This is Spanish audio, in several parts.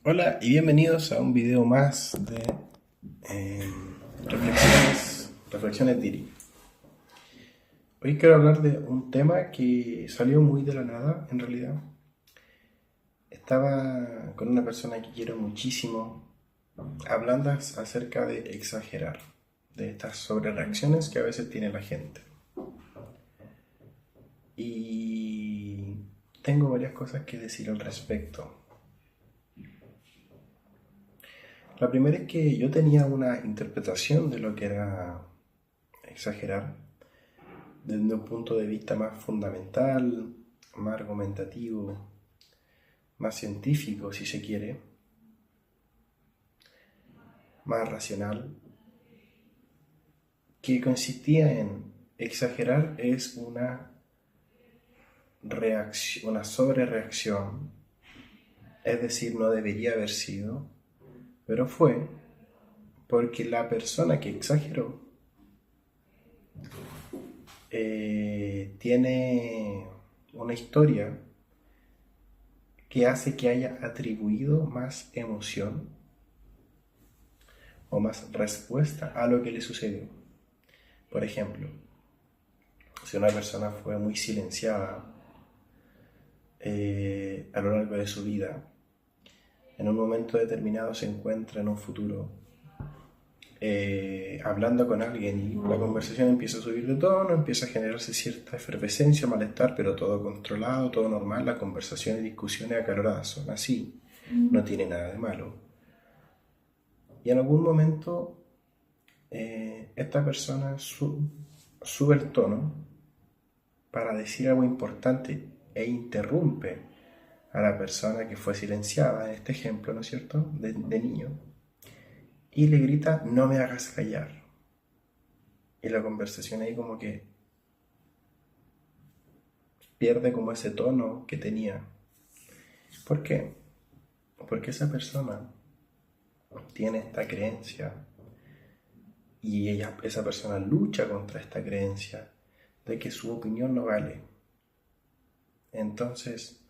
Hola y bienvenidos a un video más de eh, reflexiones Diri. Hoy quiero hablar de un tema que salió muy de la nada, en realidad. Estaba con una persona que quiero muchísimo, hablando acerca de exagerar, de estas sobrereacciones que a veces tiene la gente. Y tengo varias cosas que decir al respecto. La primera es que yo tenía una interpretación de lo que era exagerar desde un punto de vista más fundamental, más argumentativo, más científico si se quiere, más racional, que consistía en exagerar es una sobrereacción, es decir, no debería haber sido, pero fue porque la persona que exageró tiene una historia que hace que haya atribuido más emoción o más respuesta a lo que le sucedió. Por ejemplo, si una persona fue muy silenciada a lo largo de su vida, en un momento determinado se encuentra en un futuro hablando con alguien y la conversación empieza a subir de tono, empieza a generarse cierta efervescencia, malestar, pero todo controlado, todo normal, las conversaciones y discusiones acaloradas son así, no tiene nada de malo. Y en algún momento esta persona sube el tono para decir algo importante e interrumpe a la persona que fue silenciada, en este ejemplo, ¿no es cierto?, de niño, y le grita: no me hagas callar. Y la conversación ahí como que pierde como ese tono que tenía. ¿Por qué? Porque esa persona tiene esta creencia y esa persona lucha contra esta creencia de que su opinión no vale. Entonces,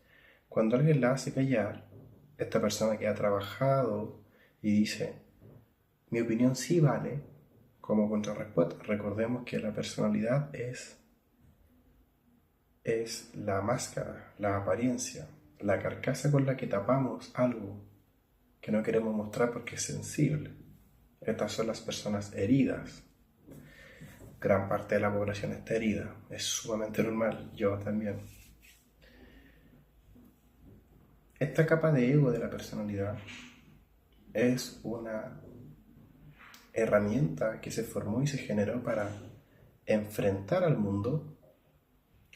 cuando alguien la hace callar, esta persona que ha trabajado y dice: mi opinión sí vale, como contrarrespuesta, recordemos que la personalidad es la máscara, la apariencia, la carcasa con la que tapamos algo que no queremos mostrar porque es sensible. Estas son las personas heridas. Gran parte de la población está herida, es sumamente normal, yo también. Esta capa de ego de la personalidad es una herramienta que se formó y se generó para enfrentar al mundo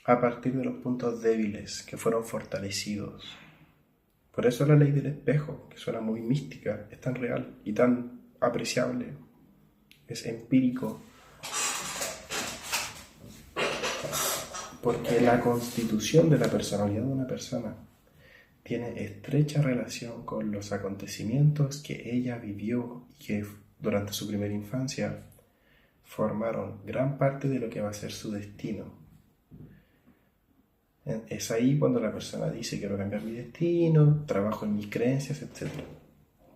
a partir de los puntos débiles que fueron fortalecidos. Por eso la ley del espejo, que suena muy mística, es tan real y tan apreciable, es empírico, porque la constitución de la personalidad de una persona tiene estrecha relación con los acontecimientos que ella vivió y que durante su primera infancia formaron gran parte de lo que va a ser su destino. Es ahí cuando la persona dice: quiero cambiar mi destino, trabajo en mis creencias, etc.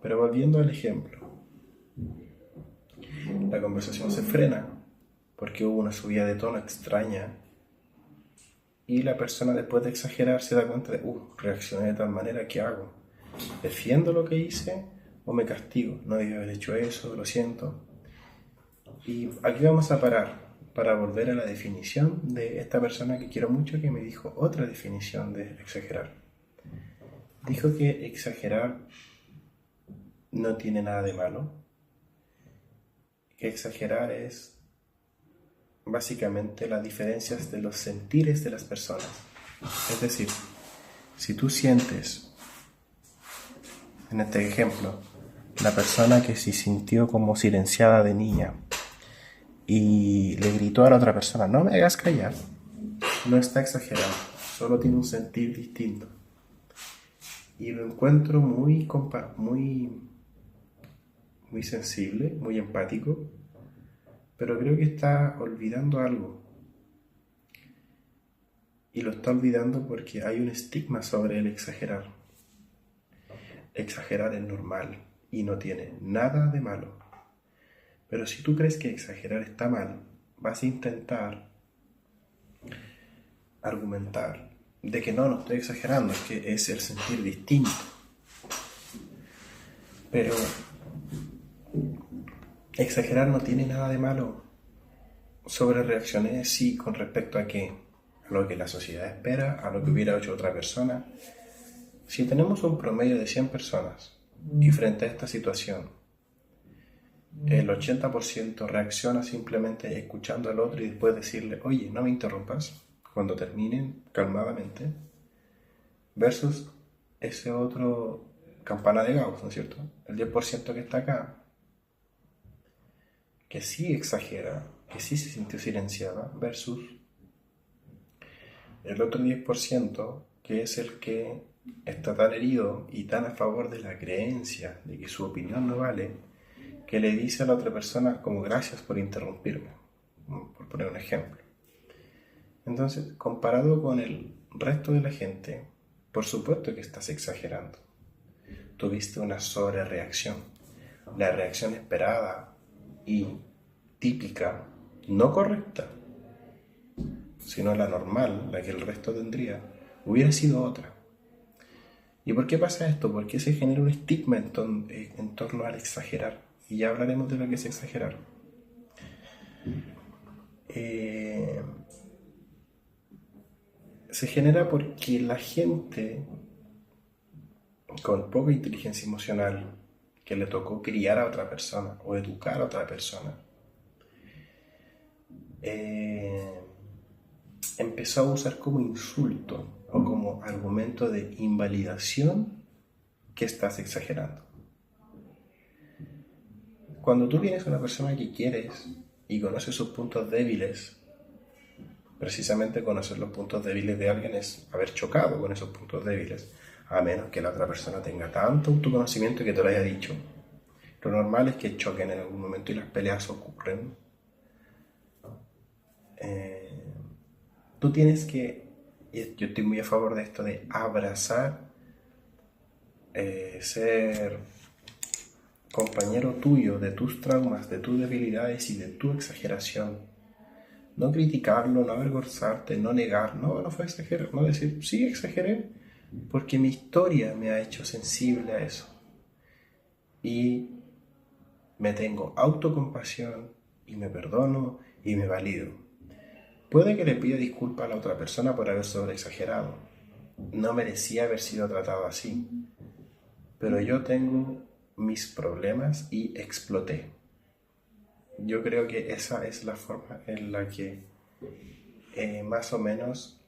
Pero volviendo al ejemplo, la conversación se frena porque hubo una subida de tono extraña y la persona, después de exagerar, se da cuenta de: reaccioné de tal manera, ¿qué hago? ¿Defiendo lo que hice o me castigo? No debí haber hecho eso, lo siento. Y aquí vamos a parar para volver a la definición de esta persona que quiero mucho, que me dijo otra definición de exagerar. Dijo que exagerar no tiene nada de malo, que exagerar es básicamente las diferencias de los sentires de las personas. Es decir, si tú sientes, en este ejemplo, la persona que se sintió como silenciada de niña y le gritó a la otra persona: no me hagas callar, no está exagerando, solo tiene un sentir distinto. Y lo encuentro muy sensible, muy empático, pero creo que está olvidando algo. Y lo está olvidando porque hay un estigma sobre el exagerar. exagerar es normal y no tiene nada de malo. Pero si tú crees que exagerar está mal, vas a intentar argumentar de que no estoy exagerando, es que es el sentir distinto. Pero exagerar no tiene nada de malo. Sobre reacciones sí, con respecto a qué, a lo que la sociedad espera, a lo que hubiera hecho otra persona. Si tenemos un promedio de 100 personas y frente a esta situación el 80% reacciona simplemente escuchando al otro y después decirle, oye, no me interrumpas, cuando terminen calmadamente, versus ese otro campana de Gauss, ¿no es cierto? El 10% que está acá, que sí exagera, que sí se sintió silenciada, versus el otro 10% que es el que está tan herido y tan a favor de la creencia de que su opinión no vale, que le dice a la otra persona como gracias por interrumpirme, por poner un ejemplo. Entonces, comparado con el resto de la gente, por supuesto que estás exagerando. Tuviste una sobrereacción. La reacción esperada y típica, no correcta, sino la normal, la que el resto tendría, hubiera sido otra. ¿Y por qué pasa esto? Porque se genera un estigma en torno al exagerar. Y ya hablaremos de lo que es exagerar. Se genera porque la gente con poca inteligencia emocional, que le tocó criar a otra persona o educar a otra persona, empezó a usar como insulto o como argumento de invalidación que estás exagerando. Cuando tú vienes a una persona que quieres y conoces sus puntos débiles, precisamente conocer los puntos débiles de alguien es haber chocado con esos puntos débiles, a menos que la otra persona tenga tanto autoconocimiento que te lo haya dicho. Lo normal es que choquen en algún momento y las peleas ocurren. Tú tienes que, y yo estoy muy a favor de esto, de abrazar, ser compañero tuyo de tus traumas, de tus debilidades y de tu exageración. No criticarlo, no avergonzarte, no negar, no fue exagerar, no decir, sí exageré, porque mi historia me ha hecho sensible a eso. Y me tengo autocompasión y me perdono y me valido. Puede que le pida disculpas a la otra persona por haber sobreexagerado. No merecía haber sido tratado así. Pero yo tengo mis problemas y exploté. Yo creo que esa es la forma en la que más o menos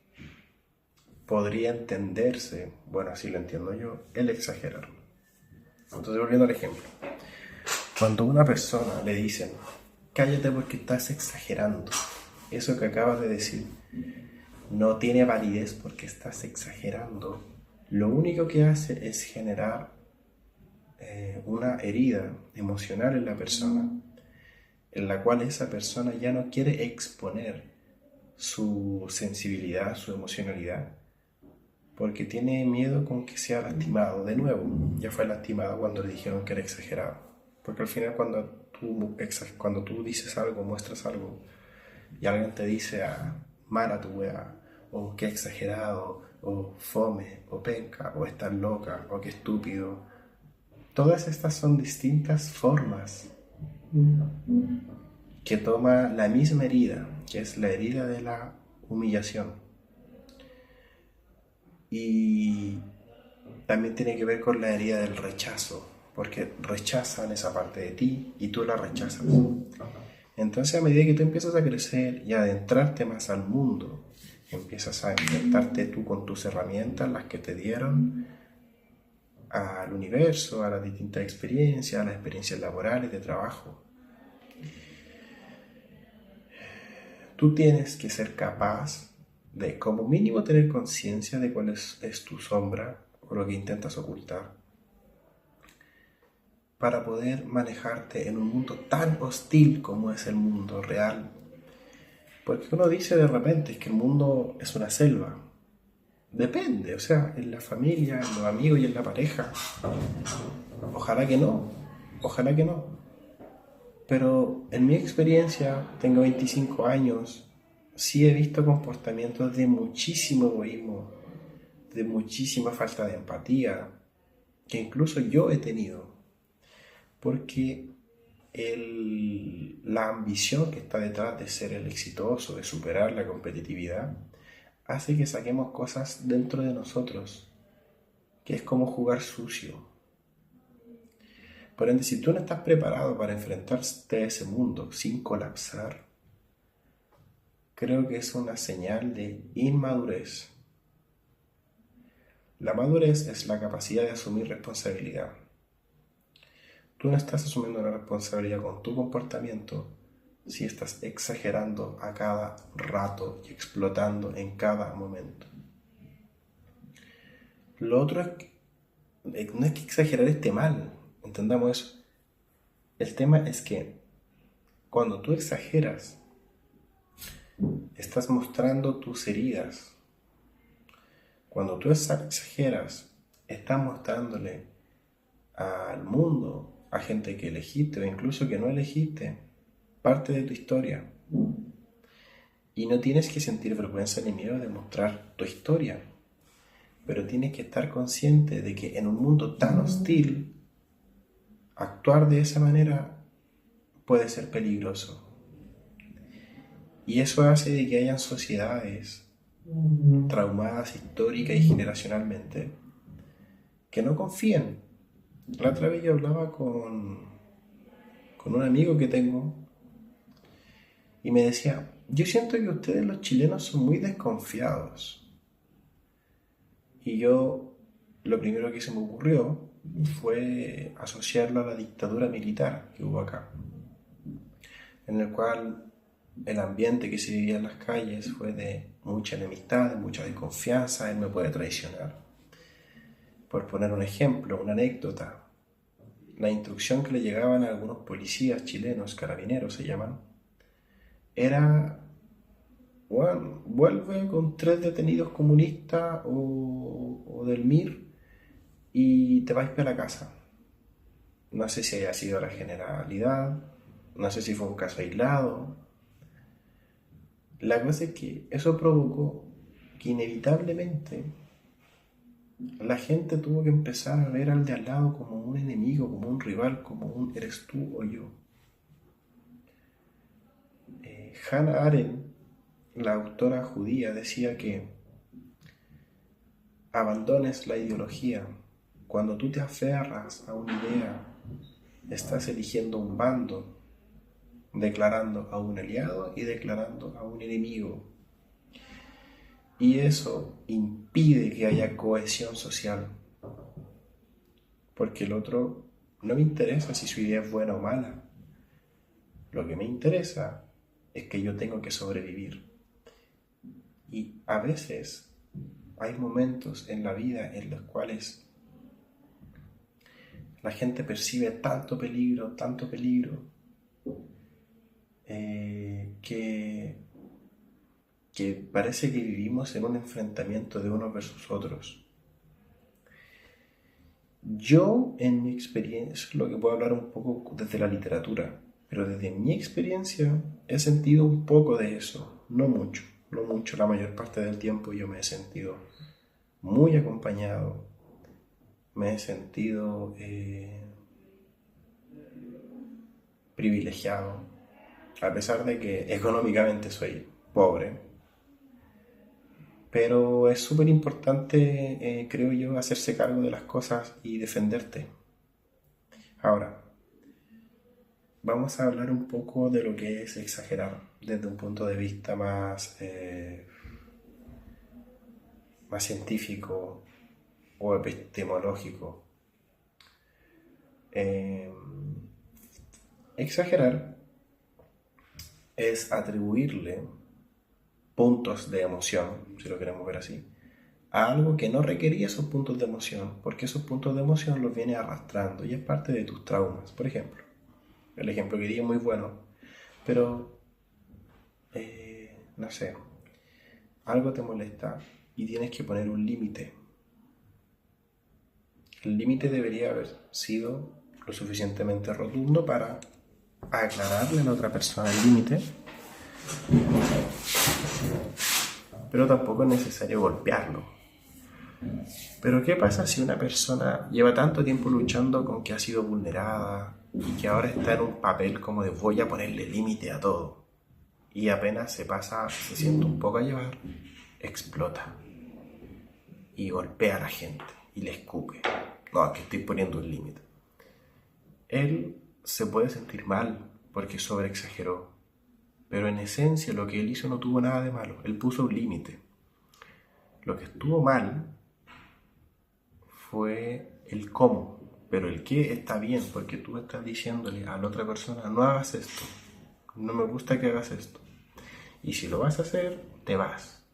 podría entenderse, bueno, así lo entiendo yo, el exagerar. Entonces, volviendo al ejemplo. Cuando a una persona le dicen, cállate porque estás exagerando, eso que acabas de decir no tiene validez porque estás exagerando, lo único que hace es generar una herida emocional en la persona, en la cual esa persona ya no quiere exponer su sensibilidad, su emocionalidad, porque tiene miedo con que sea lastimado de nuevo. Ya fue lastimado cuando le dijeron que era exagerado, porque al final cuando tú dices algo, muestras algo, y alguien te dice mala tu wea, o qué exagerado, o fome, o penca, o estás loca, o qué estúpido. Todas estas son distintas formas que toma la misma herida, que es la herida de la humillación. Y también tiene que ver con la herida del rechazo, porque rechazan esa parte de ti y tú la rechazas. Entonces, a medida que tú empiezas a crecer y a adentrarte más al mundo, empiezas a enfrentarte tú con tus herramientas, las que te dieron, al universo, a las distintas experiencias, a las experiencias laborales, de trabajo. Tú tienes que ser capaz de, como mínimo, tener conciencia de cuál es tu sombra o lo que intentas ocultar, para poder manejarte en un mundo tan hostil como es el mundo real. Porque uno dice de repente que el mundo es una selva, Depende, o sea, en la familia, en los amigos y en la pareja. Ojalá que no, ojalá que no. Pero en mi experiencia, tengo 25 años, sí he visto comportamientos de muchísimo egoísmo, de muchísima falta de empatía, que incluso yo he tenido, porque la ambición que está detrás de ser el exitoso, de superar la competitividad, hace que saquemos cosas dentro de nosotros, que es como jugar sucio. Por ende, si tú no estás preparado para enfrentarte a ese mundo sin colapsar, creo que es una señal de inmadurez. La madurez es la capacidad de asumir responsabilidad. Tú no estás asumiendo una responsabilidad con tu comportamiento si estás exagerando a cada rato y explotando en cada momento. Lo otro es que no es que exagerar esté mal, entendamos eso. El tema es que cuando tú exageras, estás mostrando tus heridas. Cuando tú exageras, estás mostrándole al mundo, a gente que elegiste o incluso que no elegiste, parte de tu historia. Y no tienes que sentir vergüenza ni miedo de mostrar tu historia, pero tienes que estar consciente de que en un mundo tan hostil, actuar de esa manera puede ser peligroso. Y eso hace de que hayan sociedades traumadas histórica y generacionalmente que no confíen. La otra vez yo hablaba con un amigo que tengo y me decía, yo siento que ustedes los chilenos son muy desconfiados. Y yo, lo primero que se me ocurrió fue asociarlo a la dictadura militar que hubo acá, en el cual el ambiente que se vivía en las calles fue de mucha enemistad, de mucha desconfianza, él me puede traicionar. Por poner un ejemplo, una anécdota, la instrucción que le llegaban a algunos policías chilenos, carabineros se llaman, era, bueno, vuelve con 3 detenidos comunistas o del MIR y te vais para la casa. No sé si haya sido la generalidad, no sé si fue un caso aislado. La cosa es que eso provocó que inevitablemente la gente tuvo que empezar a ver al de al lado como un enemigo, como un rival, como un eres tú o yo. Hannah Arendt, la autora judía, decía que abandones la ideología. Cuando tú te aferras a una idea, estás eligiendo un bando, declarando a un aliado y declarando a un enemigo. Y eso impide que haya cohesión social. Porque el otro no me interesa si su idea es buena o mala. Lo que me interesa es que yo tengo que sobrevivir. Y a veces hay momentos en la vida en los cuales la gente percibe tanto peligro, que parece que vivimos en un enfrentamiento de unos versus otros. Yo, en mi experiencia, lo que puedo hablar un poco desde la literatura, pero desde mi experiencia he sentido un poco de eso, no mucho, la mayor parte del tiempo yo me he sentido muy acompañado, me he sentido privilegiado, a pesar de que económicamente soy pobre. Pero es súper importante, creo yo, hacerse cargo de las cosas y defenderte. Ahora, vamos a hablar un poco de lo que es exagerar desde un punto de vista más científico o epistemológico. Exagerar es atribuirle puntos de emoción, si lo queremos ver así, a algo que no requería esos puntos de emoción, porque esos puntos de emoción los viene arrastrando y es parte de tus traumas. Por ejemplo, el ejemplo que di es muy bueno, pero no sé, algo te molesta y tienes que poner un límite. El límite debería haber sido lo suficientemente rotundo para aclararle a la otra persona el límite, pero tampoco es necesario golpearlo. Pero ¿qué pasa si una persona lleva tanto tiempo luchando con que ha sido vulnerada y que ahora está en un papel como de voy a ponerle límite a todo? Y apenas se siente un poco a llevar, explota y golpea a la gente y le escupe. No, aquí estoy poniendo un límite. Él se puede sentir mal porque sobreexageró, pero en esencia lo que él hizo no tuvo nada de malo. Él puso un límite. Lo que estuvo mal fue el cómo, pero el qué está bien, porque tú estás diciéndole a la otra persona, no hagas esto, no me gusta que hagas esto. Y si lo vas a hacer, te vas.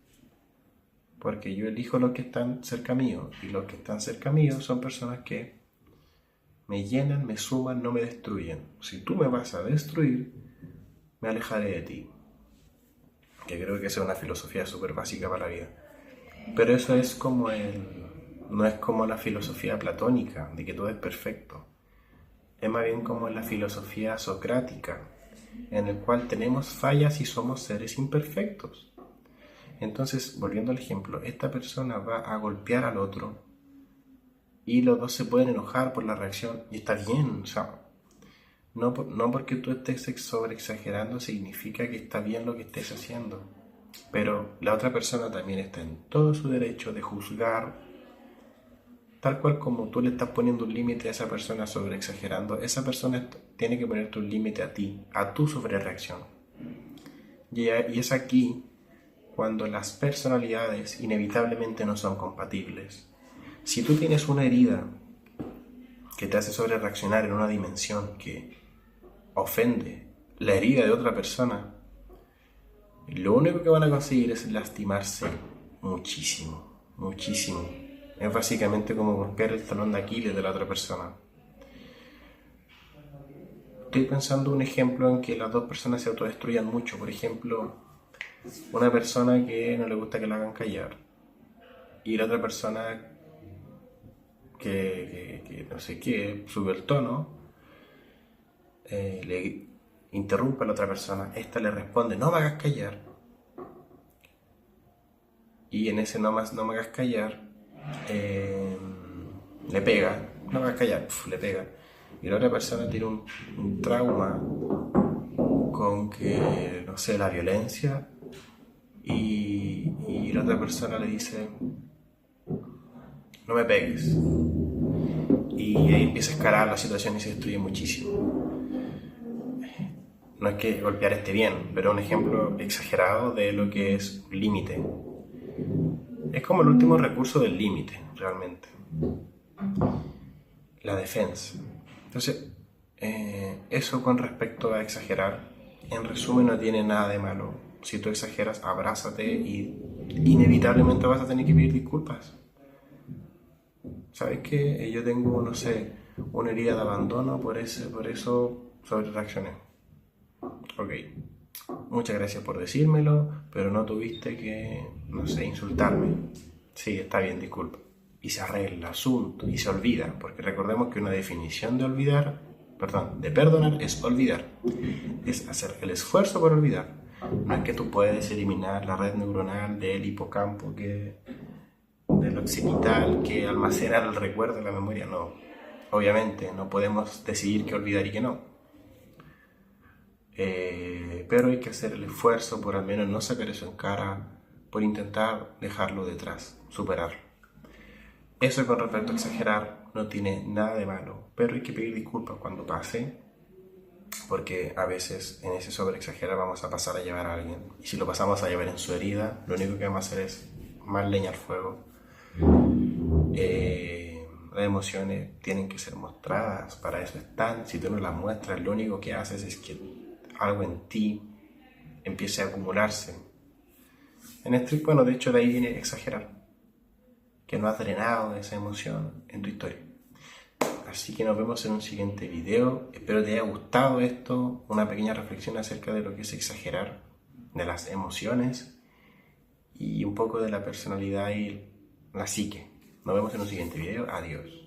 Porque yo elijo los que están cerca mío, y los que están cerca mío son personas que me llenan, me suman, no me destruyen. Si tú me vas a destruir, me alejaré de ti. Que creo que esa es una filosofía súper básica para la vida. Pero eso es como no es como la filosofía platónica, de que todo es perfecto. Es más bien como la filosofía socrática, en el cual tenemos fallas y somos seres imperfectos. Entonces, volviendo al ejemplo, esta persona va a golpear al otro y los dos se pueden enojar por la reacción y está bien, o sea, no porque tú estés sobreexagerando significa que está bien lo que estés haciendo, pero la otra persona también está en todo su derecho de juzgar, tal cual como tú le estás poniendo un límite a esa persona sobreexagerando, esa persona tiene que ponerte un límite a ti, a tu sobrereacción. Y es aquí cuando las personalidades inevitablemente no son compatibles. Si tú tienes una herida que te hace sobrereaccionar en una dimensión que ofende la herida de otra persona, lo único que van a conseguir es lastimarse muchísimo, muchísimo. Es básicamente como golpear el talón de Aquiles de la otra persona. Estoy pensando un ejemplo en que las dos personas se autodestruyan mucho. Por ejemplo, una persona que no le gusta que la hagan callar y la otra persona que no sé qué, sube el tono, le interrumpe a la otra persona, esta le responde, no me hagas callar, y en ese no me hagas callar, le pega, no me hagas callar, le pega, y la otra persona tiene un trauma con que, no sé, la violencia, y la otra persona le dice, no me pegues, y ahí empieza a escalar la situación y se destruye muchísimo. No es que golpear esté bien, pero un ejemplo exagerado de lo que es un límite. Es como el último recurso del límite, realmente. La defensa. Entonces, eso con respecto a exagerar, en resumen no tiene nada de malo. Si tú exageras, abrázate y inevitablemente vas a tener que pedir disculpas. ¿Sabes qué? Yo tengo, no sé, una herida de abandono, por eso sobrereaccioné. Ok, muchas gracias por decírmelo, pero no tuviste que, no sé, insultarme. Sí, está bien, disculpa. Y se arregla el asunto y se olvida, porque recordemos que una definición de perdonar es olvidar. Es hacer el esfuerzo por olvidar. No es que tú puedes eliminar la red neuronal del hipocampo, del occipital, que almacena el recuerdo en la memoria. No, obviamente no podemos decidir qué olvidar y qué no. Pero hay que hacer el esfuerzo por al menos no sacar eso en cara, por intentar dejarlo detrás, superarlo. Eso con respecto a exagerar no tiene nada de malo, pero hay que pedir disculpas cuando pase, porque a veces en ese sobreexagerar vamos a pasar a llevar a alguien, y si lo pasamos a llevar en su herida, lo único que vamos a hacer es más leña al fuego. Las emociones tienen que ser mostradas, para eso están. Si tú no las muestras, lo único que haces es que algo en ti empiece a acumularse. Bueno, de hecho de ahí viene exagerar, que no has drenado esa emoción en tu historia. Así que nos vemos en un siguiente video. Espero te haya gustado esto, una pequeña reflexión acerca de lo que es exagerar, de las emociones. y un poco de la personalidad y la psique. Nos vemos en un siguiente video. Adiós.